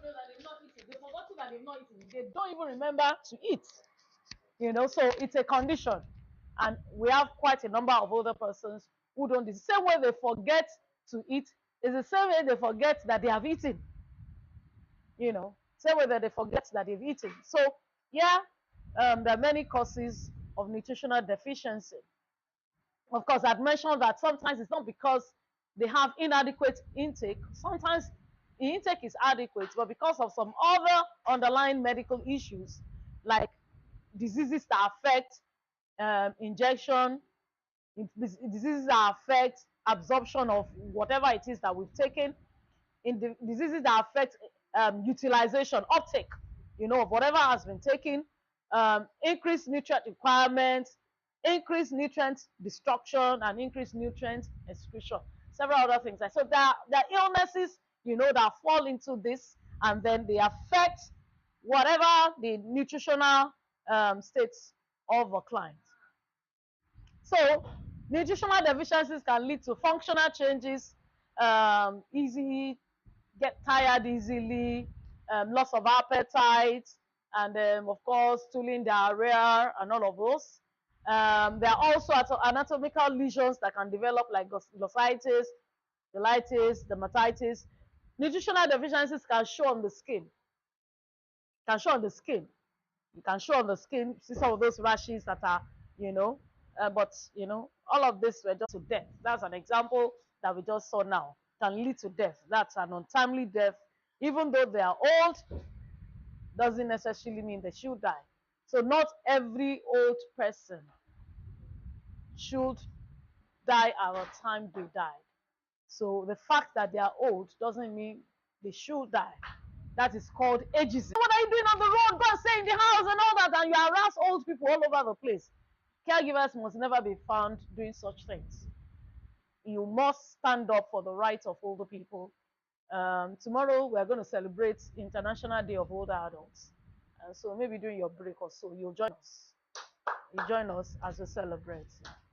know that they've not eaten. They've forgotten that they've not eaten. They don't even remember to eat. So it's a condition. And we have quite a number of older persons who don't. The same way they forget to eat is the same way they forget that they have eaten. Same way that they forget that they've eaten. So, yeah, there are many causes of nutritional deficiency. Of course, I've mentioned that sometimes it's not because they have inadequate intake. Sometimes the intake is adequate, but because of some other underlying medical issues, like diseases that affect injection, diseases that affect absorption of whatever it is that we've taken, in the diseases that affect utilization, uptake, of whatever has been taken, increased nutrient requirements, increased nutrient destruction, and increased nutrient excretion. Several other things. So there are illnesses, that fall into this, and then they affect whatever the nutritional states of a client. So nutritional deficiencies can lead to functional changes, easy get tired easily, loss of appetite, and of course stooling, diarrhea, and all of those. There are also anatomical lesions that can develop, like glossitis, colitis, dermatitis. Nutritional deficiencies can show on the skin. You can show on the skin. See some of those rashes that are, but all of this were just to death. That's an example that we just saw now. Can lead to death. That's an untimely death. Even though they are old, doesn't necessarily mean they should die. So not every old person should die at the time they died. So the fact that they are old doesn't mean they should die. That is called ageism. What are you doing on the road? Go and stay in the house and all that, and you harass old people all over the place. Caregivers must never be found doing such things. You must stand up for the rights of older people. Tomorrow we're going to celebrate International Day of Older Adults. So maybe during your break or so, you'll join us. You join us as we celebrate.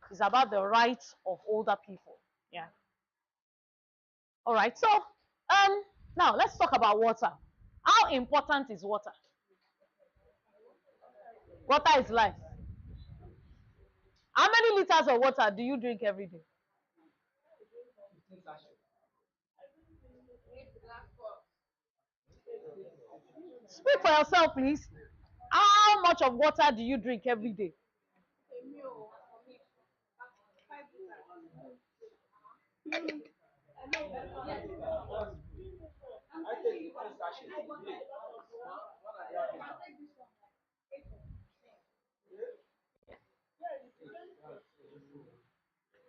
It's about the rights of older people. Yeah. All right. So now let's talk about water. How important is water? Water is life. How many liters of water do you drink every day? Speak for yourself, please. How much of water do you drink every day?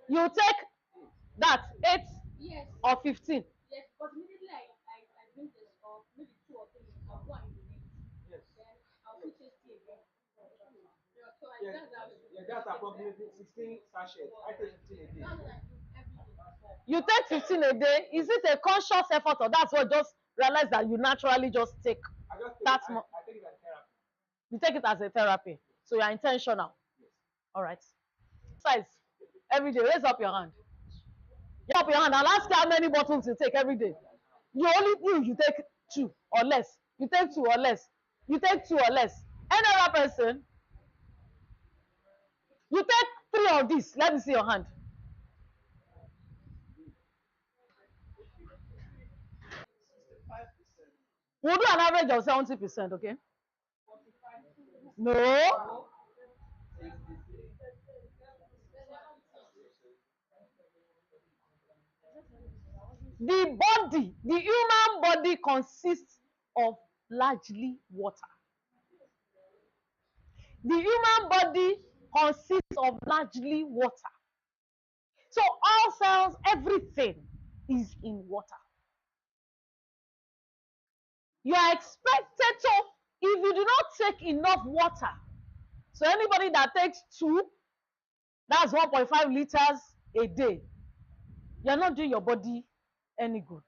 You take that 8 or 15. Yes, but immediately I drink this or maybe 2 or 3, I'll go and urinate. Yes. Then I'll put it again. Yeah, so that's approximately 16 sachets. I take 15 a day. That's what I do every day. You take 15 a day. Is it a conscious effort, or that's what just realize that you naturally just take? I just take That's I take it as therapy. You take it as a therapy. So you're intentional. Yes. All right. Size every day. Raise up your hand. Raise up your hand. I'll ask you how many bottles you take every day. You take 2 or less. You take 2 or less. You take 2 or less. Any other person? You take 3 of these. Let me see your hand. We'll do an average of 70%, okay? No. The human body consists of largely water. The human body consists of largely water. So all cells, everything is in water. You are expected to, if you do not take enough water, so anybody that takes 2, that's 1.5 liters a day, you're not doing your body any good.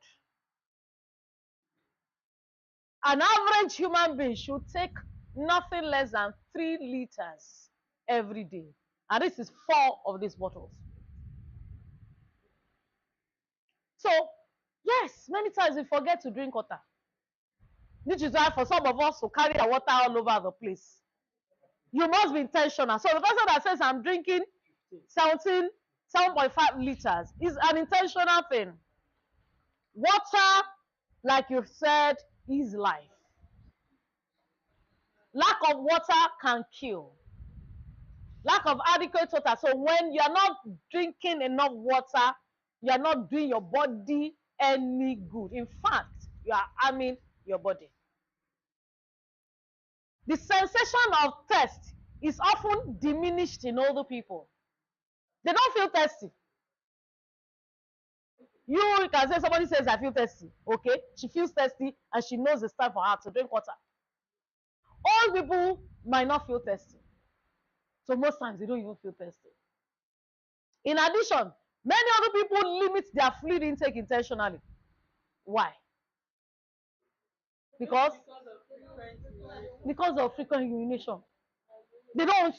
An average human being should take nothing less than 3 liters every day. And this is 4 of these bottles. So, yes, many times we forget to drink water. which is why for some of us to carry our water all over the place. You must be intentional. So the person that says I'm drinking 7.5 liters is an intentional thing. Water, like you've said, is life. Lack of water can kill. Lack of adequate water. So when you're not drinking enough water, you're not doing your body any good. In fact, you are harming your body. The sensation of thirst is often diminished in older people. They don't feel thirsty. You can say somebody says, I feel thirsty. Okay, she feels thirsty and she knows it's time for her to drink water. Old people might not feel thirsty. So most times they don't even feel thirsty. In addition, many other people limit their fluid intake intentionally. Why? Because of frequent urination. They don't want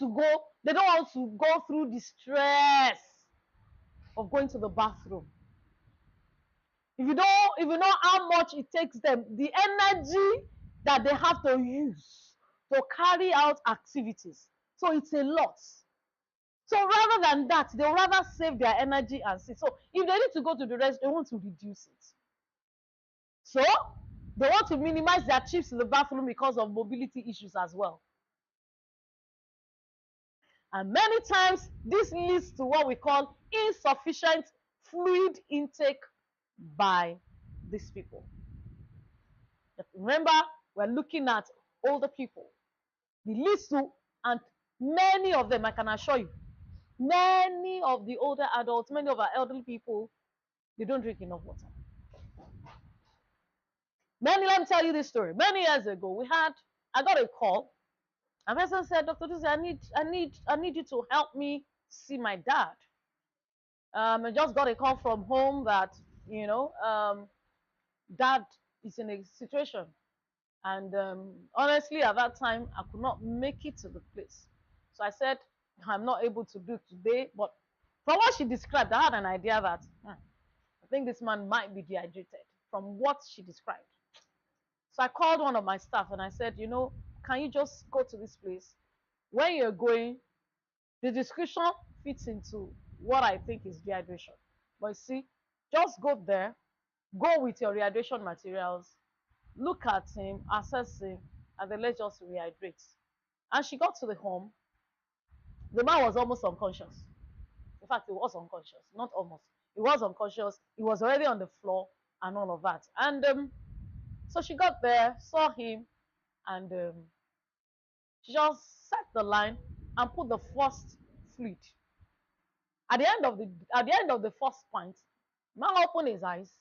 to go through the stress of going to the bathroom. If you know how much it takes them, the energy that they have to use to carry out activities. So it's a lot. So rather than that, they'll rather save their energy and sit. So if they need to go to the rest, they want to reduce it. So they want to minimize their trips to the bathroom because of mobility issues as well. And many times, this leads to what we call insufficient fluid intake by these people. Remember, we're looking at older people. It leads to, and many of them, I can assure you, many of the older adults, many of our elderly people, they don't drink enough water. Let me tell you this story. Many years ago, I got a call. A person said, Dr. Odunsi, I need you to help me see my dad. I just got a call from home that, dad is in a situation. And honestly, at that time, I could not make it to the place. So I said, I'm not able to do today. But from what she described, I had an idea that I think this man might be dehydrated from what she described. So I called one of my staff and I said, can you just go to this place? When you're going, the description fits into what I think is dehydration. But see, just go there, go with your rehydration materials, look at him, assess him, and then let's just rehydrate. And she got to the home. The man was almost unconscious. In fact, he was unconscious, not almost. He was unconscious. He was already on the floor and all of that. And so she got there, saw him, and she just set the line and put the first fluid. At the end of the first pint, man opened his eyes.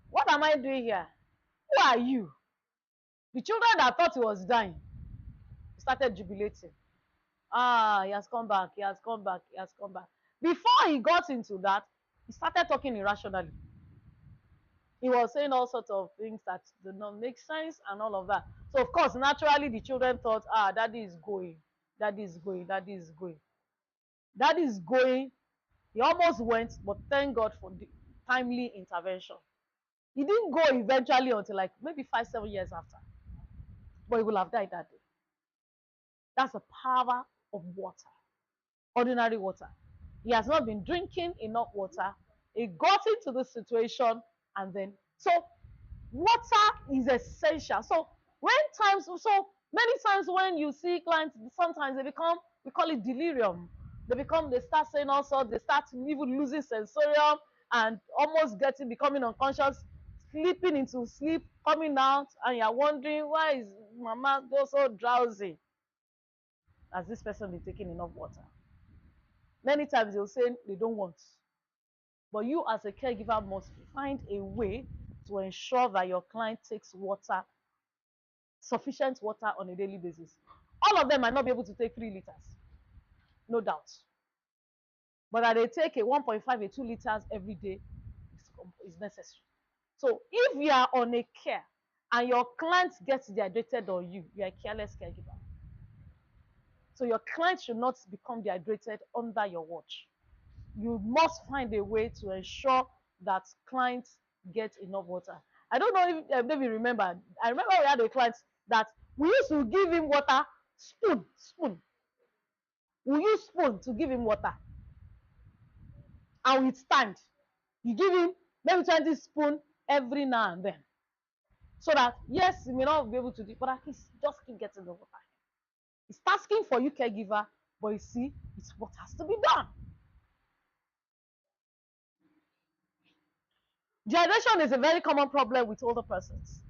What am I doing here? Who are you? The children that thought he was dying started jubilating. He has come back, he has come back, he has come back. Before he got into that, he started talking irrationally. He was saying all sorts of things that did not make sense and all of that. So of course, naturally, the children thought, daddy is going, daddy is going, daddy is going. Daddy is going. He almost went, but thank God for the timely intervention. He didn't go eventually until like maybe 5-7 years after. But he will have died that day. That's the power of water. Ordinary water. He has not been drinking enough water. He got into the situation and then, so water is essential. So many times when you see clients, sometimes they become, we call it delirium. They start saying all sorts, they start even losing sensorium and almost becoming unconscious, slipping into sleep, coming out, and you're wondering, why is mama so drowsy? Has this person been taking enough water? Many times they'll say they don't want. But you as a caregiver must find a way to ensure that your client takes water, sufficient water on a daily basis. All of them might not be able to take 3 liters, no doubt. But that they take a 1.5, a 2 liters every day is necessary. So if you are on a care and your client gets dehydrated on you, you are a careless caregiver. So your client should not become dehydrated under your watch. You must find a way to ensure that clients get enough water. I don't know if maybe remember. I remember we had a client that we used to give him water, spoon. We use spoon to give him water, and we'd stand. You give him maybe 20 spoon every now and then, so that yes, he may not be able to do, but at least just keep getting the water. It's asking for you, caregiver, but you see, it's what has to be done. Dehydration is a very common problem with older persons,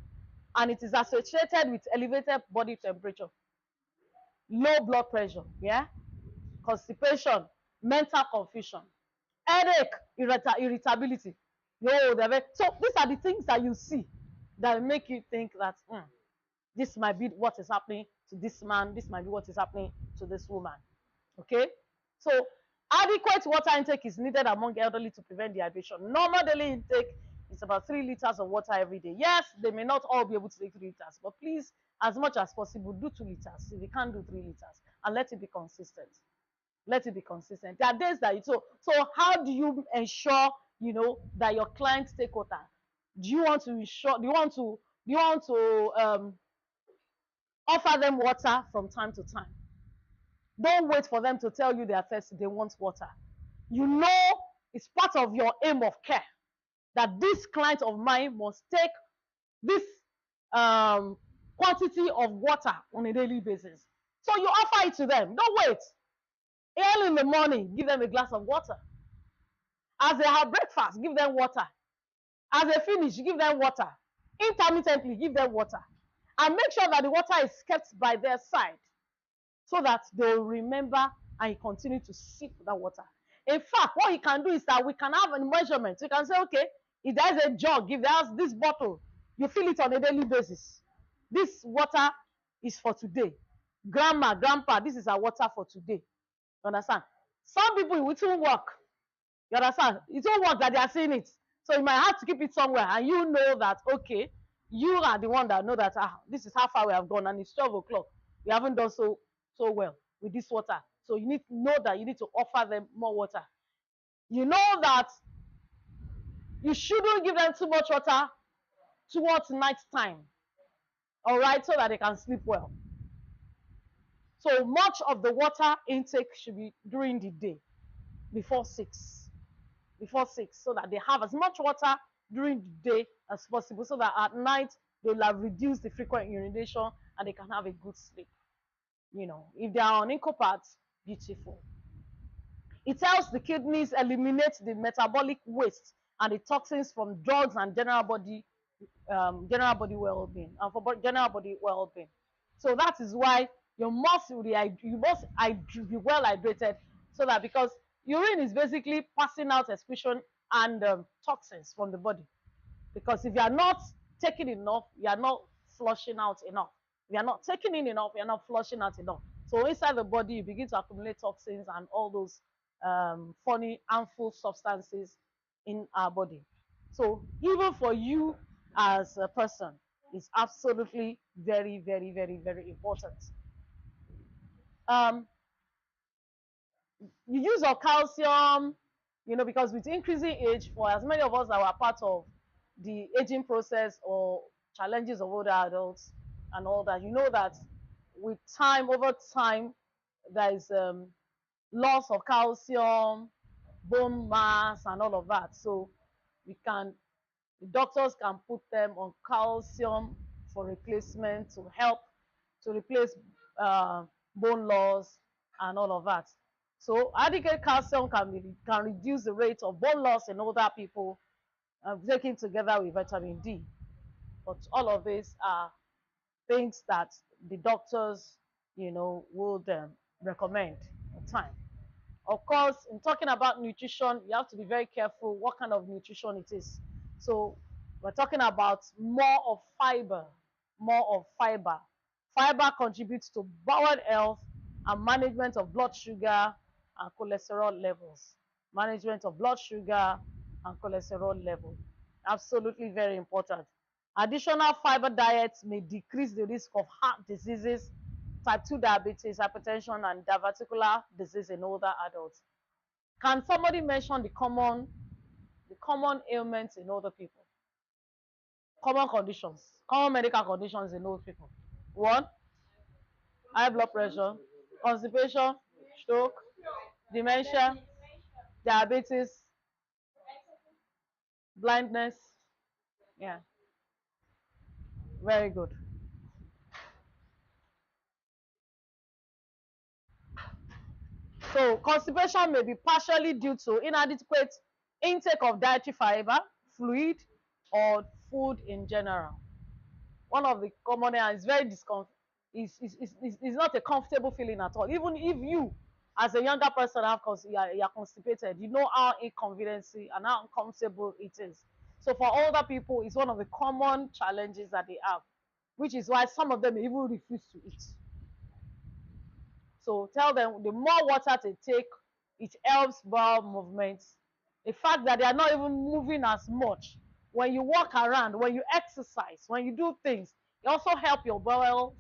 and it is associated with elevated body temperature, low blood pressure, yeah, constipation, mental confusion, headache, irritability. So these are the things that you see that make you think that this might be what is happening to this man, this might be what is happening to this woman. Okay, so adequate water intake is needed among elderly to prevent dehydration. Normal daily intake is about 3 liters of water every day. Yes, they may not all be able to take 3 liters, but please, as much as possible, do 2 liters. If you can't do 3 liters, and let it be consistent. Let it be consistent. There are days that so how do you ensure that your clients take water? Do you want to ensure? Do you want to offer them water from time to time? Don't wait for them to tell you they are thirsty, they want water. It's part of your aim of care that this client of mine must take this quantity of water on a daily basis. So you offer it to them. Don't wait. Early in the morning, give them a glass of water. As they have breakfast, give them water. As they finish, give them water. Intermittently, give them water. And make sure that the water is kept by their side, so that they'll remember and you continue to sip that water. In fact, what you can do is that we can have a measurement. You can say, okay, if there's a jug, if there's this bottle, you fill it on a daily basis. This water is for today. Grandma, grandpa, this is our water for today. You understand? Some people, it won't work. You understand? It won't work that they are seeing it. So you might have to keep it somewhere, and you know that, okay, you are the one that know that this is how far we have gone, and it's 12 o'clock. We haven't done so well with this water. So you need to know that you need to offer them more water. You know that you shouldn't give them too much water towards night time. All right, so that they can sleep well. So much of the water intake should be during the day, before 6, so that they have as much water during the day as possible, so that at night they'll have reduced the frequent urination and they can have a good sleep. If they are on incopads, beautiful. It helps the kidneys eliminate the metabolic waste and the toxins from drugs and general body well-being, and for general body well-being. So that is why you must be well hydrated, so that, because urine is basically passing out excretion and toxins from the body. Because if you are not taking enough, you are not flushing out enough. If you are not taking in enough, you are not flushing out enough. So inside the body, you begin to accumulate toxins and all those funny, harmful substances in our body. So even for you as a person, it's absolutely very, very, very, very important. The use of calcium, because with increasing age, for as many of us that were part of the aging process or challenges of older adults and all that, that with time, over time, there is loss of calcium, bone mass, and all of that. So the doctors can put them on calcium for replacement to help to replace bone loss and all of that. So adequate calcium can reduce the rate of bone loss in older people, taken together with vitamin D. But all of these are things that the doctors, would recommend at the time. Of course, in talking about nutrition, you have to be very careful what kind of nutrition it is. So we're talking about more of fiber. Fiber contributes to bowel health and management of blood sugar and cholesterol levels. Absolutely very important. Additional fiber diets may decrease the risk of heart diseases, type 2 diabetes, hypertension, and diverticular disease in older adults. Can somebody mention the common ailments in older people? Common conditions, common medical conditions in old people. One, high blood pressure, constipation, stroke, dementia, diabetes, blindness. Yeah, very good. So constipation may be partially due to inadequate intake of dietary fiber, fluid, or food in general. One of the common is very is not a comfortable feeling at all. Even if you, as a younger person, you are constipated, you know how inconveniencing and how uncomfortable it is. So for older people, it's one of the common challenges that they have, which is why some of them even refuse to eat. So tell them the more water they take, it helps bowel movements. The fact that they are not even moving as much. When you walk around, when you exercise, when you do things, it also help your bowels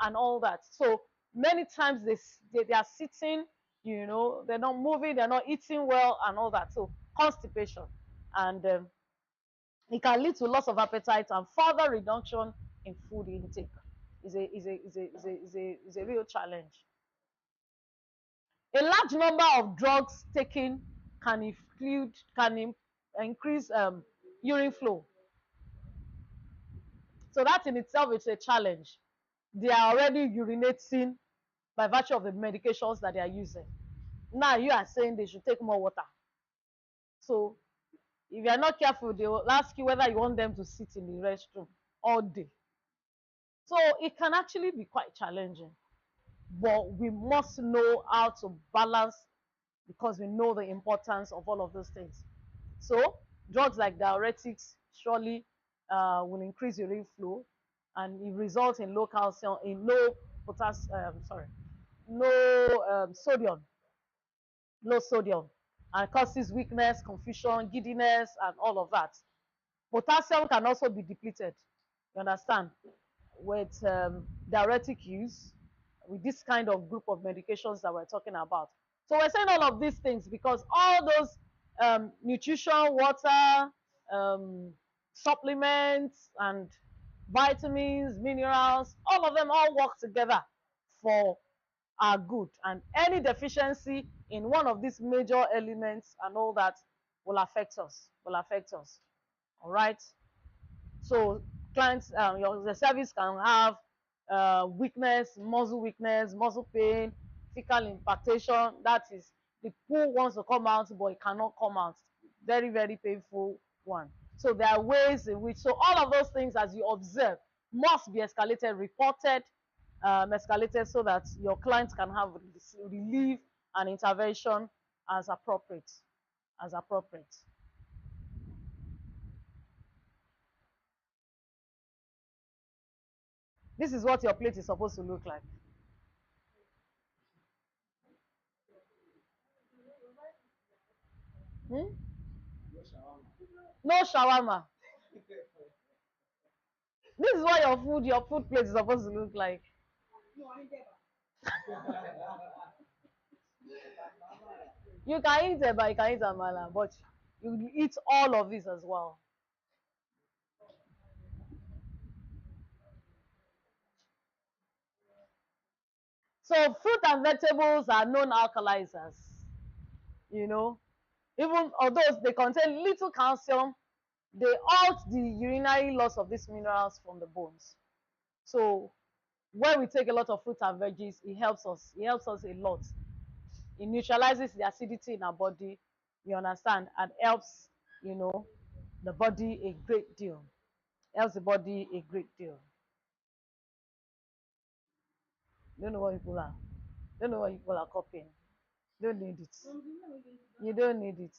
and all that. So many times they are sitting, you know, they're not moving, they're not eating well and all that. So constipation. And it can lead to loss of appetite and further reduction in food intake. Is a real challenge. A large number of drugs taken can increase urine flow. So that in itself is a challenge. They are already urinating by virtue of the medications that they are using. Now you are saying they should take more water. So if you are not careful, they will ask you whether you want them to sit in the restroom all day. So it can actually be quite challenging. But we must know how to balance because we know the importance of all of those things. So drugs like diuretics surely will increase urine flow and it results in low calcium, in low sodium, low sodium, and causes weakness, confusion, giddiness, and all of that. Potassium can also be depleted, you understand, with diuretic use, with this kind of group of medications that we're talking about. So we're saying all of these things because all those nutrition, water, supplements, and vitamins, minerals, all of them all work together for our good. And any deficiency in one of these major elements and all that will affect us, All right. So clients, the service can have weakness, muscle pain, fecal impactation. That is, the poo wants to come out, but it cannot come out. Very, very painful one. So there are ways in which, so all of those things, as you observe, must be escalated, reported, escalated so that your clients can have relief and intervention as appropriate. As appropriate. This is what your plate is supposed to look like. Hmm? No shawarma. This is what your food plate is supposed to look like. You can eat eba, you can eat amala, but you eat all of this as well. So fruit and vegetables are known alkalizers. You know, even although they contain little calcium, they halt the urinary loss of these minerals from the bones. So when we take a lot of fruit and veggies, it helps us. It helps us a lot. It neutralizes the acidity in our body, you understand, and helps, you know, the body a great deal. Helps the body a great deal. Don't know what people are. Don't know what people are copying. Don't need it. You don't need it.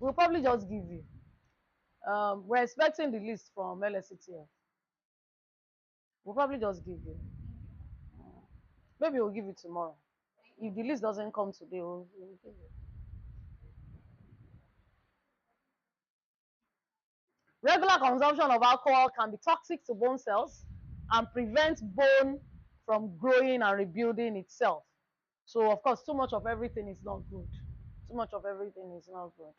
We'll probably just give you. We're expecting the list from LSCTF. We'll probably just give you. Maybe we'll give you tomorrow. If the list doesn't come today, we'll give you. Regular consumption of alcohol can be toxic to bone cells and prevent bone from growing and rebuilding itself. So, of course, too much of everything is not good. Too much of everything is not good.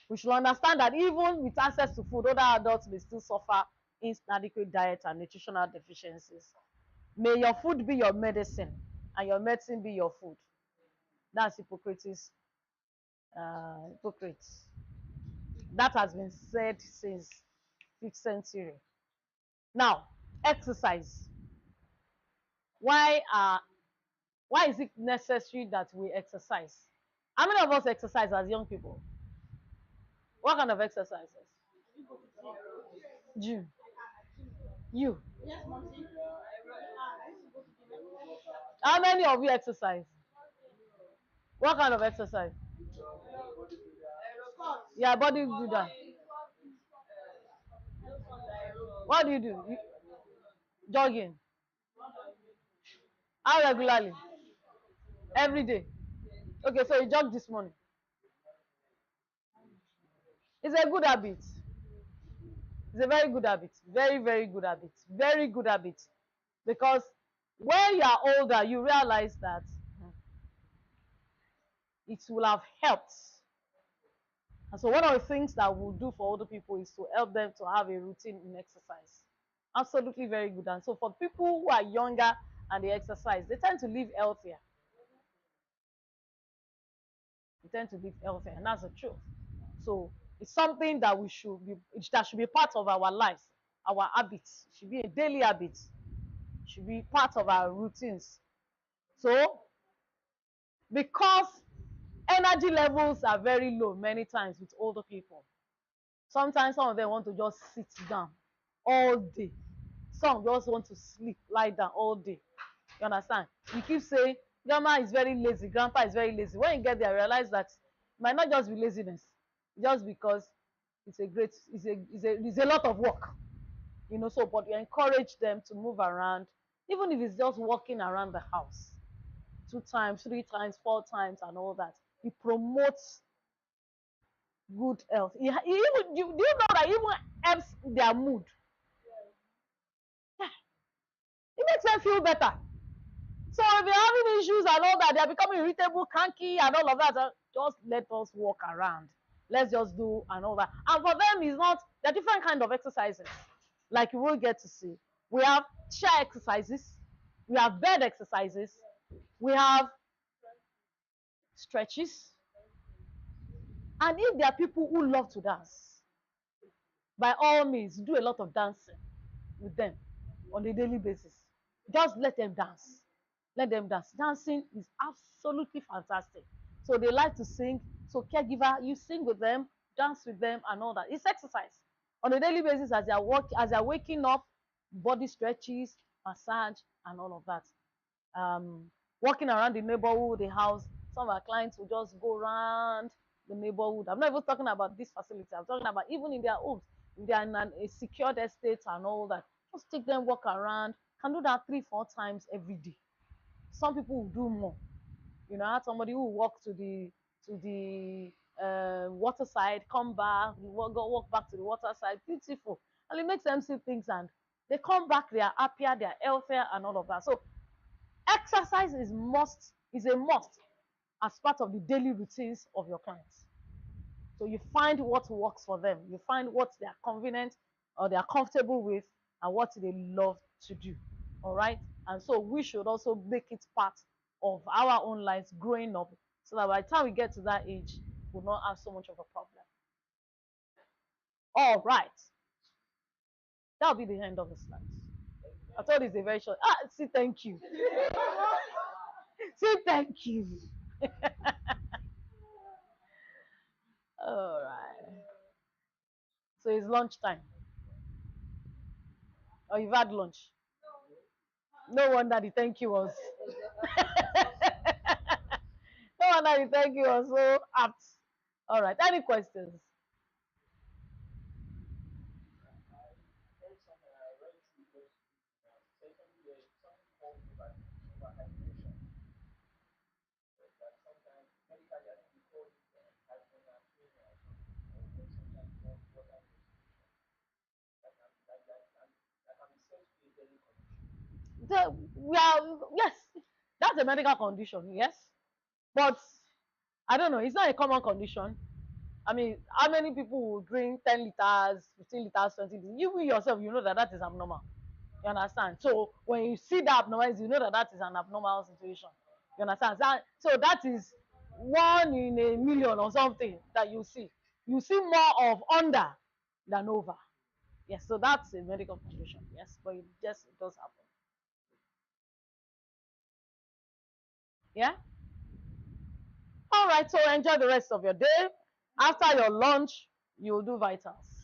We should understand that even with access to food, other adults may still suffer inadequate diet and nutritional deficiencies. May your food be your medicine and your medicine be your food. That's Hippocrates. Hippocrates. That has been said since 5th century. Now, exercise. Why is it necessary that we exercise? How many of us exercise as young people? What kind of exercises? Gym. You. Yes, mommy. How many of you exercise? What kind of exercise? Yeah, body builder. What do you do? Jogging. How regularly? Every day. Okay, so you jog this morning. It's a good habit. It's a very good habit. Very, very good habit. Very good habit. Because when you are older, you realize that it will have helped. And so one of the things that we'll do for older people is to help them to have a routine in exercise. Absolutely very good. And so for people who are younger and they exercise, they tend to live healthier. They tend to live healthier, and that's the truth. So it's something that that should be part of our lives, our habits. It should be a daily habit. It should be part of our routines. So because energy levels are very low many times with older people, sometimes some of them want to just sit down all day. Some just want to sleep, lie down all day. You understand? You keep saying grandma is very lazy, grandpa is very lazy. When you get there, realize that it might not just be laziness, just because it's a lot of work. You know, so but you encourage them to move around, even if it's just walking around the house 2 times, 3 times, 4 times, and all that. It promotes good health. Do you know that it even helps their mood? Yeah. It makes them feel better. So if they're having issues and all that, they're becoming irritable, cranky, and all of that, just let us walk around. Let's just do and all that. And for them, it's not, there are different kind of exercises, like you will get to see. We have chair exercises, we have bed exercises, we have stretches. And if there are people who love to dance, by all means, do a lot of dancing with them on a daily basis. Just let them dance. Let them dance. Dancing is absolutely fantastic. So they like to sing. So caregiver, you sing with them, dance with them, and all that. It's exercise on a daily basis as they're waking up, body stretches, massage, and all of that. Walking around the neighborhood, the house. Some of our clients will just go around the neighborhood. I'm not even talking about this facility. I'm talking about even in their homes. If they are in a secured estate and all that, just take them walk around. Can do that 3-4 times every day. Some people will do more. You know, I had somebody who walked to the water side, come back, walk back to the water side. Beautiful. And it makes them see things, and they come back, they are happier, they are healthier, and all of that. So exercise is a must as part of the daily routines of your clients. So you find what works for them. You find what they are convenient or they are comfortable with and what they love to do. All right? And so we should also make it part of our own lives growing up, so that by the time we get to that age, we'll not have so much of a problem. All right. That'll be the end of the slides. I thought it's a very short. See, thank you. Say thank you. All right. So it's lunchtime. Or you've had lunch. No wonder the thank you was. No wonder the thank you was so apt. All right. Any questions? Yes, that's a medical condition, yes. But I don't know, it's not a common condition. I mean, how many people will drink 10 liters, 15 liters, 20 liters? You yourself, you know that that is abnormal. You understand? So when you see the abnormalities, you know that that is an abnormal situation. You understand? So that is 1 in a million or something that you see. You see more of under than over. Yes, so that's a medical condition. Yes, but it does happen. Yeah. All right. So enjoy the rest of your day. After your lunch, you'll do vitals.